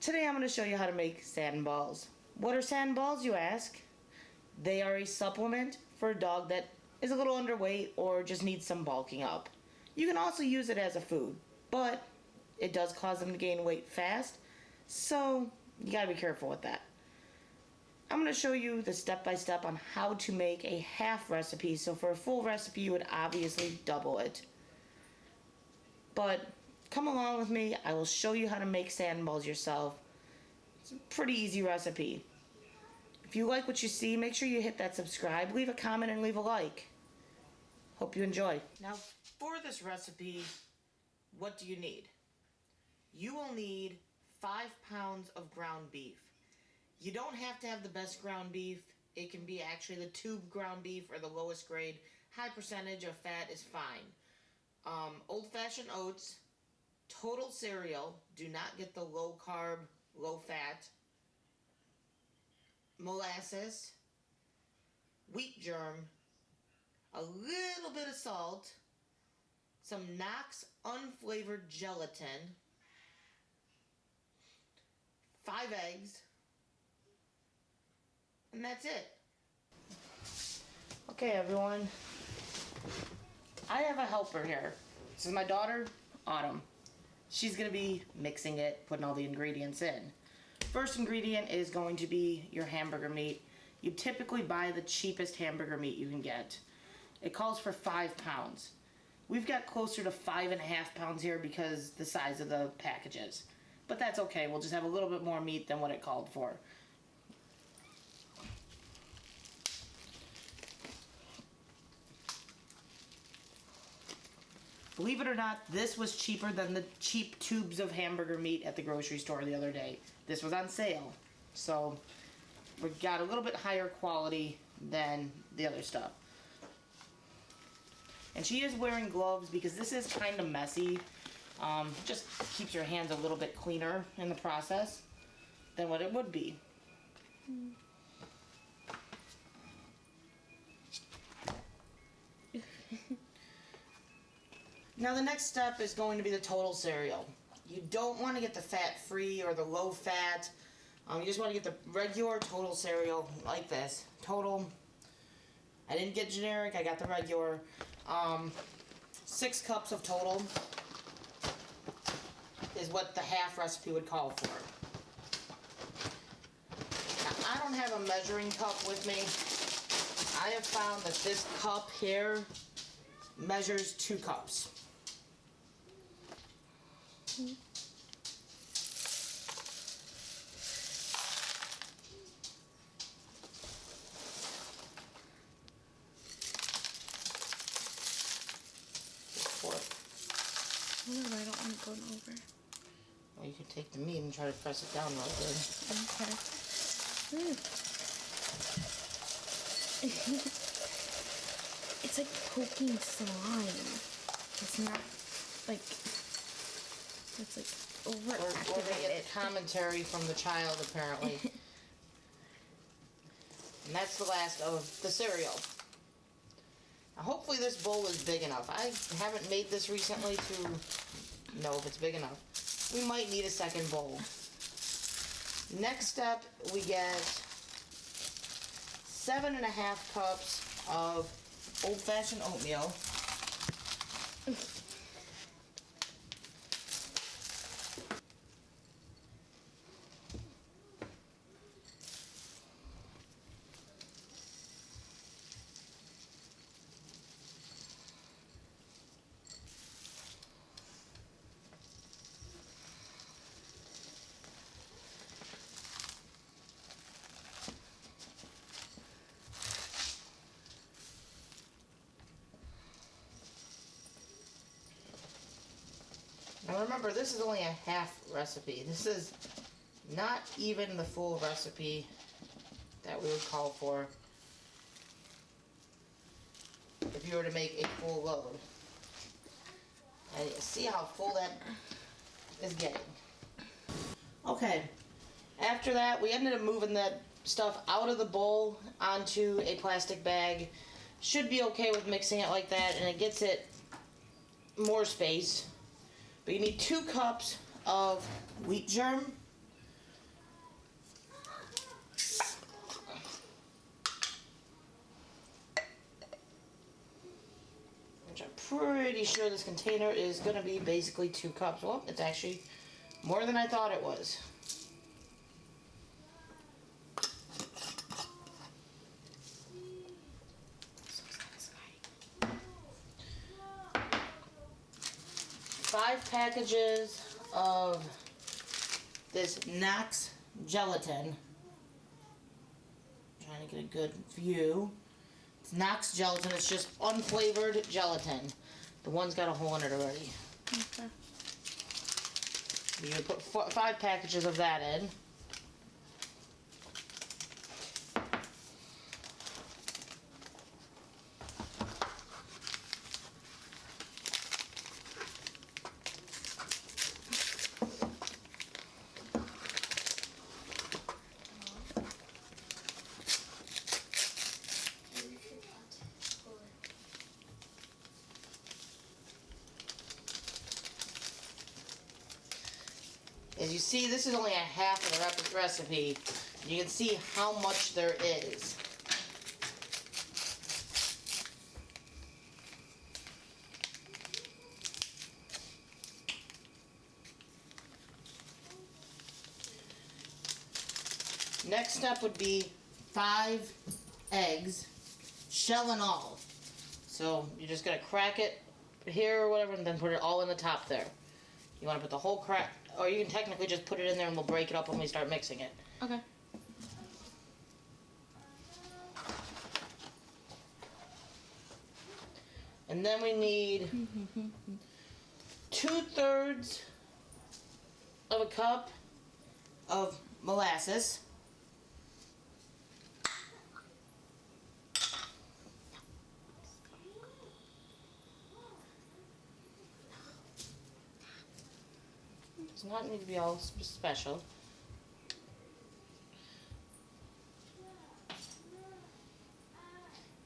Today I'm going to show you how to make Satin balls. What are Satin balls, you ask? They are a supplement for a dog that is a little underweight or just needs some bulking up. You can also use it as a food, but it does cause them to gain weight fast, so you gotta be careful with that. I'm going to show you the step-by-step on how to make a half recipe. So for a full recipe, you would obviously double it. But come along with me. I will show you how to make Satin balls yourself. It's a pretty easy recipe. If you like what you see, make sure you hit that subscribe, leave a comment, and leave a like. Hope you enjoy. Now, for this recipe, what do you need? You will need 5 pounds of ground beef. You don't have to have the best ground beef. It can be actually the tube ground beef or the lowest grade. High percentage of fat is fine. Old-fashioned oats, total cereal. Do not get the low carb, low fat. Molasses, wheat germ, a little bit of salt, some Knox unflavored gelatin, 5 eggs, and that's it. Okay, everyone. I have a helper here. This is my daughter, Autumn. She's going to be mixing it, putting all the ingredients in. First ingredient is going to be your hamburger meat. You typically buy the cheapest hamburger meat you can get. It calls for 5 pounds. We've got closer to 5.5 pounds here because the size of the packages. But that's okay. We'll just have a little bit more meat than what it called for. Believe it or not, this was cheaper than the cheap tubes of hamburger meat at the grocery store the other day. This was on sale. So we got a little bit higher quality than the other stuff. And she is wearing gloves because this is kind of messy. Just keeps your hands a little bit cleaner in the process than what it would be. Now the next step is going to be the total cereal. You don't want to get the fat-free or the low-fat. You just want to get the regular total cereal like this. Total. I didn't get generic. I got the regular. 6 cups of total is what the half recipe would call for. Now, I don't have a measuring cup with me. I have found that this cup here measures 2 cups. Whatever, I don't want it going over. Well, you can take the meat and try to press it down real good. Okay. It's like poking slime. It's not like... It's like overactivated. We're gonna get commentary from the child, apparently. And that's the last of the cereal. Now, hopefully this bowl is big enough. I haven't made this recently to know if it's big enough. We might need a second bowl. Next step, we get 7.5 cups of old-fashioned oatmeal. Now remember, this is only a half recipe. This is not even the full recipe that we would call for if you were to make a full load. And you see how full that is getting. Okay, after that, we ended up moving that stuff out of the bowl onto a plastic bag. Should be okay with mixing it like that, and it gets it more space. But you need 2 cups of wheat germ, pretty sure this container is going to be basically 2 cups. Well, it's actually more than I thought it was. So satisfying. 5 packages of this Knox gelatin. Trying to get a good view. It's Knox gelatin. It's just unflavored gelatin. The one's got a hole in it already. Okay. You can put 5 packages of that in. As you see, this is only a half of the recipe. You can see how much there is. Next step would be 5 eggs, shell and all. So you're just gonna crack it here or whatever, and then put it all in the top there. You want to put the whole crack, or you can technically just put it in there and we'll break it up when we start mixing it. Okay. And then we need 2/3 of a cup of molasses. Does not need to be all special.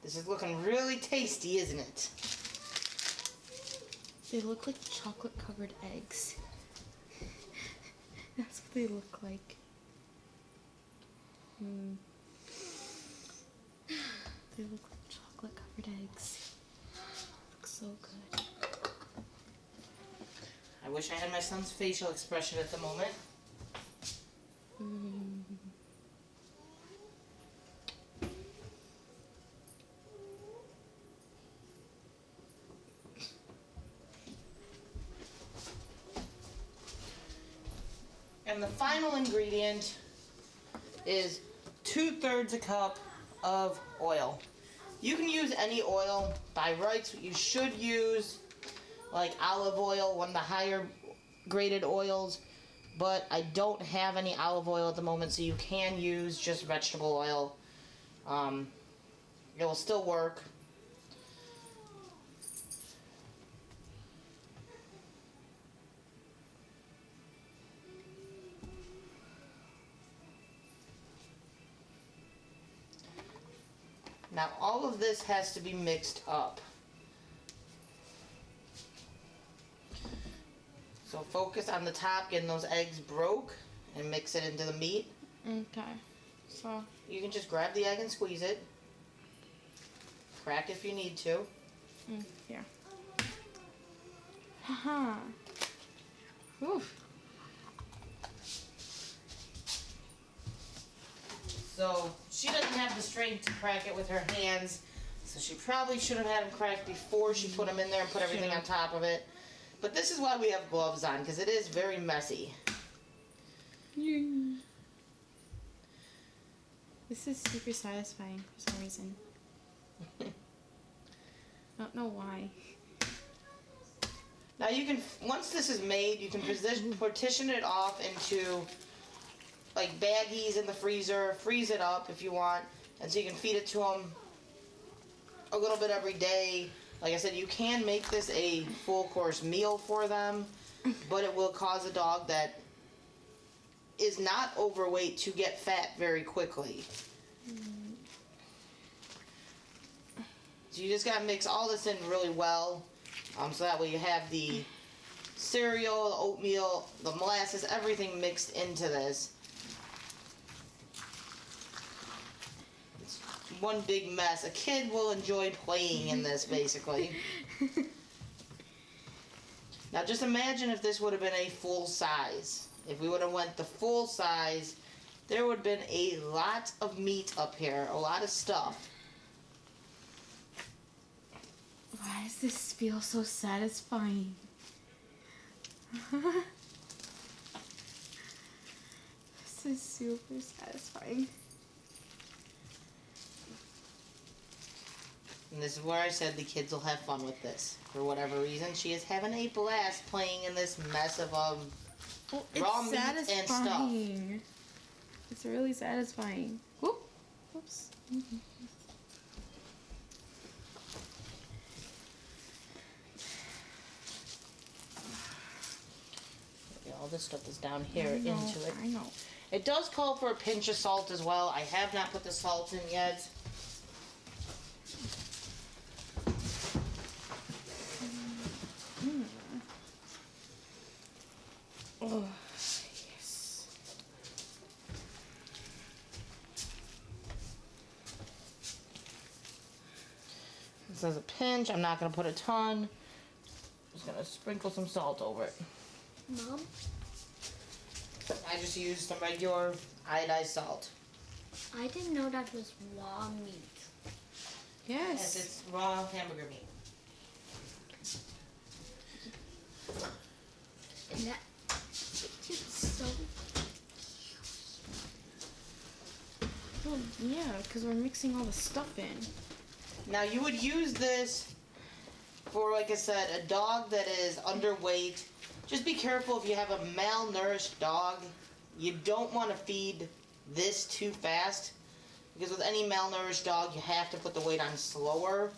This is looking really tasty, isn't it? They look like chocolate covered eggs. That's what they look like. They look like chocolate covered eggs. Look so good. I wish I had my son's facial expression at the moment. And the final ingredient is 2/3 a cup of oil. You can use any oil. By rights, you should use like olive oil, one of the higher graded oils, but I don't have any olive oil at the moment, so you can use just vegetable oil. It will still work. Now all of this has to be mixed up. So focus on the top, getting those eggs broke, and mix it into the meat. Okay. So You can just grab the egg and squeeze it. Crack if you need to. here. Haha. Oof. So she doesn't have the strength to crack it with her hands, so she probably should have had them cracked before she put them in there and put everything on top of it. But this is why we have gloves on, because it is very messy. This is super satisfying for some reason. I don't know why. Now you can, once this is made, you can partition it off into like baggies in the freezer, freeze it up if you want, and so you can feed it to them a little bit every day. Like I said, you can make this a full course meal for them, but it will cause a dog that is not overweight to get fat very quickly. So you just gotta mix all this in really well, so that way you have the cereal, the oatmeal, the molasses, everything mixed into this. It's one big mess. A kid will enjoy playing in this, basically. Now just imagine if this would have been a full size. If we would have went the full size, there would have been a lot of meat up here, a lot of stuff. Why does this feel so satisfying? This is super satisfying. And this is where I said the kids will have fun with this. For whatever reason, she is having a blast playing in this mess of raw meat and stuff. It's really satisfying. Whoop. Whoops. All this stuff is down here into it. I know. It does call for a pinch of salt as well. I have not put the salt in yet. Oh, yes. This is a pinch. I'm not going to put a ton. I'm just going to sprinkle some salt over it. Mom? I just used some regular iodized salt. I didn't know that was raw meat. Yes, it's raw hamburger meat. And that it's so... Well, yeah, because we're mixing all the stuff in. Now you would use this for, like I said, a dog that is underweight. Just be careful if you have a malnourished dog. You don't want to feed this too fast, because with any malnourished dog, you have to put the weight on slower.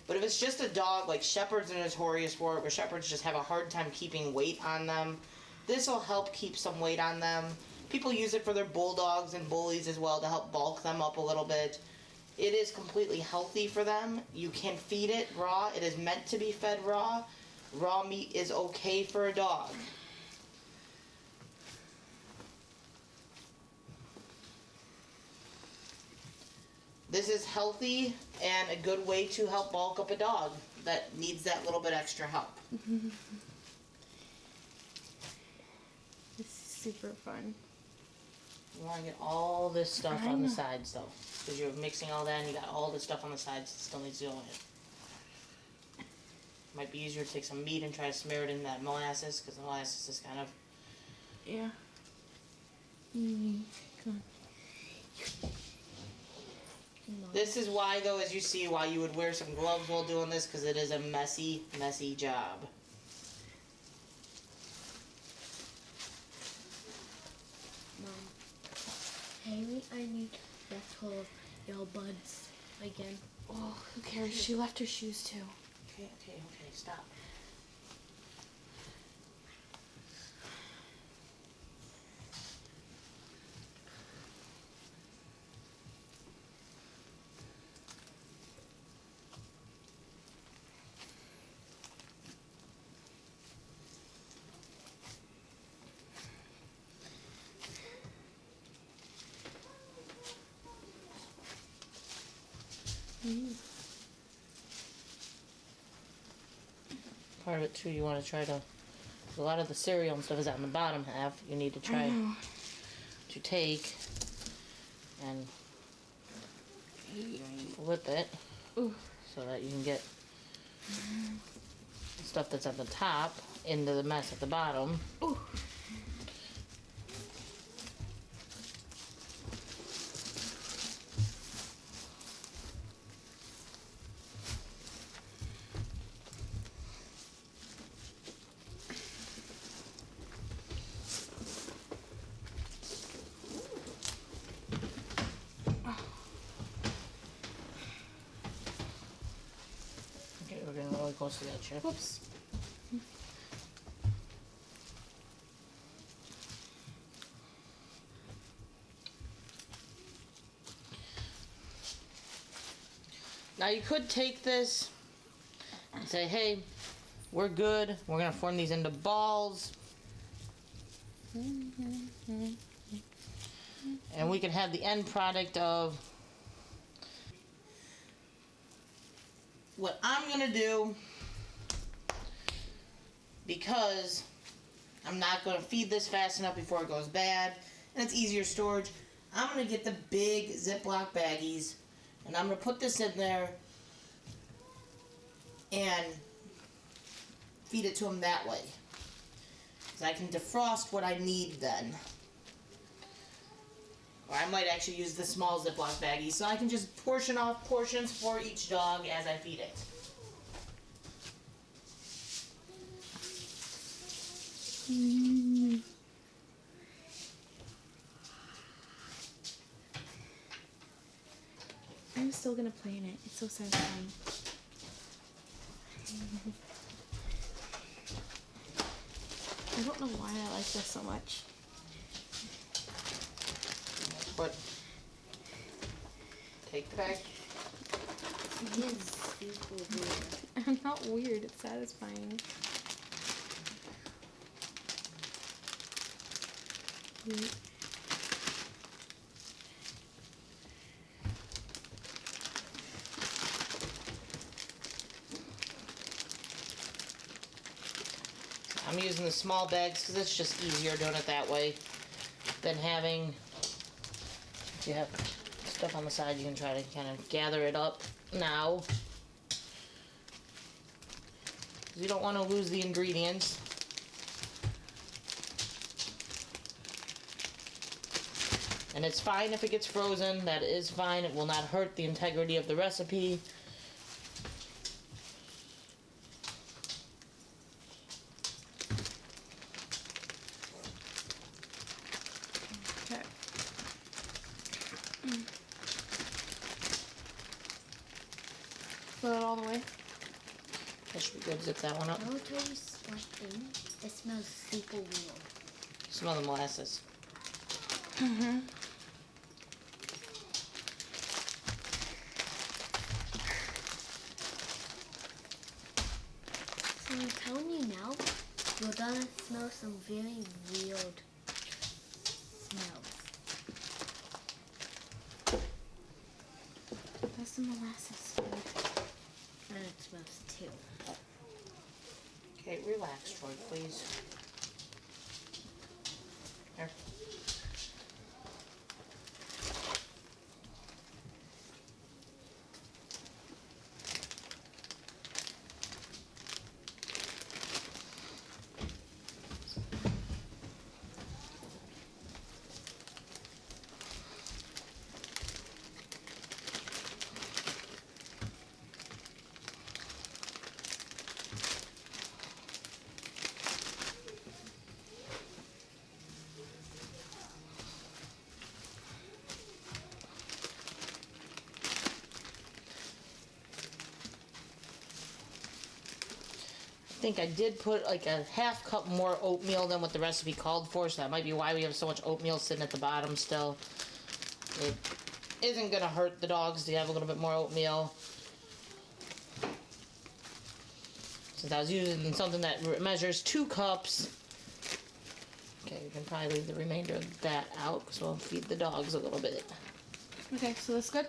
But if it's just a dog, like shepherds are notorious for it, where shepherds just have a hard time keeping weight on them, this will help keep some weight on them. People use it for their bulldogs and bullies as well to help bulk them up a little bit. It is completely healthy for them. You can feed it raw. It is meant to be fed raw. Raw meat is okay for a dog. This is healthy and a good way to help bulk up a dog that needs that little bit extra help. This is super fun. You want to get all this stuff on the sides though, because you're mixing all that and you got all this stuff on the sides that still needs to go in. Might be easier to take some meat and try to smear it in that molasses, because the molasses is kind of... Yeah. Come on. This is why, though, as you see, why you would wear some gloves while doing this, because it is a messy, messy job. Mom, maybe I need to let go of your buds again. Oh, who cares? She left her shoes too. Okay, stop. Part of it too, you want to try to, a lot of the cereal and stuff is on the bottom half. You need to try to take and flip it so that you can get stuff that's at the top into the mess at the bottom. We're getting really close to that, Chip. Whoops. Now you could take this and say, hey, we're good. We're going to form these into balls. And we can have the end product of what I'm going to do, because I'm not going to feed this fast enough before it goes bad, and it's easier storage. I'm going to get the big Ziploc baggies, and I'm going to put this in there and feed it to them that way. So I can defrost what I need then. Or I might actually use the small Ziploc baggie, so I can just portion off portions for each dog as I feed it. I'm still gonna play in it. It's so satisfying. I don't know why I like this so much. But take the bag. It is super weird. I'm not weird. It's satisfying. I'm using the small bags because it's just easier doing it that way than having, if you have stuff on the side, you can try to kind of gather it up now. You don't want to lose the ingredients. And it's fine if it gets frozen. That is fine. It will not hurt the integrity of the recipe. Okay. Fill it all the way. That should be good. Zip that one up. I will tell you something. It smells super weird. Smell the molasses. Mm-hmm. So I'm telling you now, you're gonna smell some very weird smells. That's the molasses. And it smells too. Okay, relax, Troy, please. There. I think I did put like a half cup more oatmeal than what the recipe called for, so that might be why we have so much oatmeal sitting at the bottom still. It isn't going to hurt the dogs to have a little bit more oatmeal. Since I was using something that measures 2 cups. Okay, we can probably leave the remainder of that out because we'll feed the dogs a little bit. Okay, so that's good.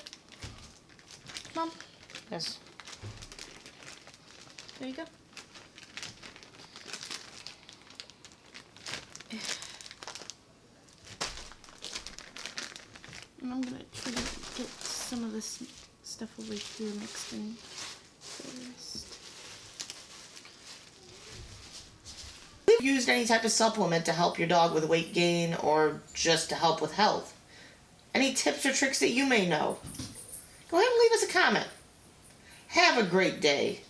Mom, Yes. there you go. And I'm gonna try to get some of this stuff over here mixed in first. If you've used any type of supplement to help your dog with weight gain or just to help with health, any tips or tricks that you may know, go ahead and leave us a comment. Have a great day.